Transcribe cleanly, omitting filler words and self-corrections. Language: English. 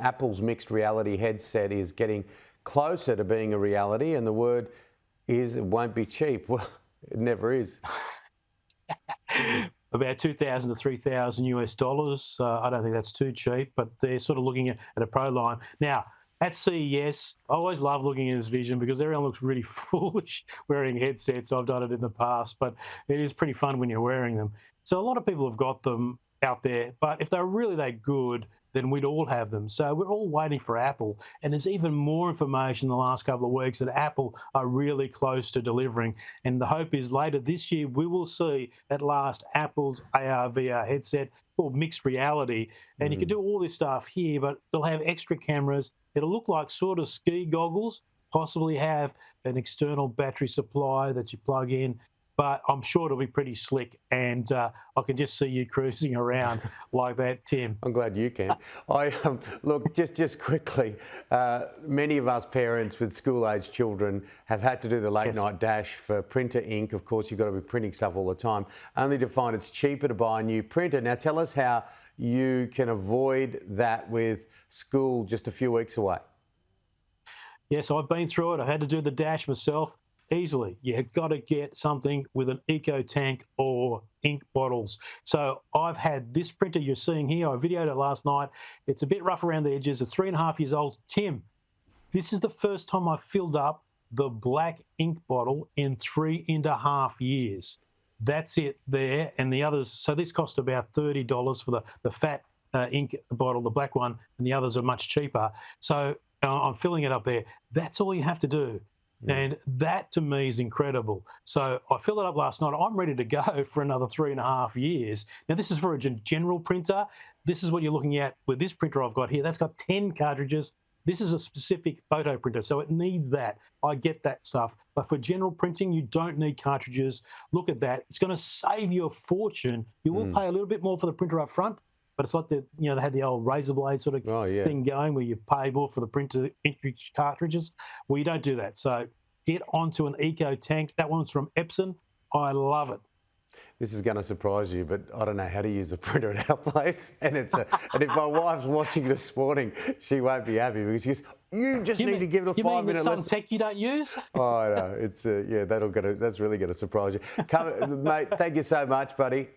Apple's mixed reality headset is getting closer to being a reality, and the word is it won't be cheap. Well, it never is. About 2,000 to 3,000 US dollars. I don't think that's too cheap, but they're sort of looking at a pro line. Now, at CES, I always love looking at this vision because everyone looks really foolish wearing headsets. I've done it in the past, but it is pretty fun when you're wearing them. So a lot of people have got them out there, but if they're really that good, then we'd all have them. So we're all waiting for Apple. And there's even more information in the last couple of weeks that Apple are really close to delivering. And the hope is later this year, we will see at last Apple's AR/VR headset called mixed reality. And you can do all this stuff here, but they'll have extra cameras. It'll look like sort of ski goggles, possibly have an external battery supply that you plug in. But I'm sure it'll be pretty slick, and I can just see you cruising around like that, Tim. I'm glad you can. Look, just quickly, many of us parents with school-age children have had to do the late-night dash for printer ink. Of course, you've got to be printing stuff all the time, only to find it's cheaper to buy a new printer. Now, tell us how you can avoid that with school just a few weeks away. Yes, I've been through it. I had to do the dash myself. Easily, you've got to get something with an eco tank or ink bottles. So I've had this printer you're seeing here. I videoed it last night. It's a bit rough around the edges. It's 3.5 years old. Tim, this is the first time I filled up the black ink bottle in 3.5 years. That's it there. And the others, so this cost about $30 for the fat ink bottle, the black one, and the others are much cheaper. So I'm filling it up there. That's all you have to do. And that to me is incredible. So I filled it up last night. I'm ready to go for another 3.5 years. Now, this is for a general printer. This is what you're looking at with this printer I've got here. That's got 10 cartridges. This is a specific photo printer, so it needs that. I get that stuff. But for general printing, you don't need cartridges. Look at that. It's going to save you a fortune. You will pay a little bit more for the printer up front, but it's like they had the old razor blade sort of thing going where you pay more for the printer cartridges. Well, you don't do that. So get onto an eco tank. That one's from Epson. I love it. This is going to surprise you, but I don't know how to use a printer at our place. And and if my wife's watching this morning, she won't be happy because she goes, you just need to give it a 5-minute lesson. You mean some tech you don't use? Oh, no. It's, that's really going to surprise you. Mate, thank you so much, buddy.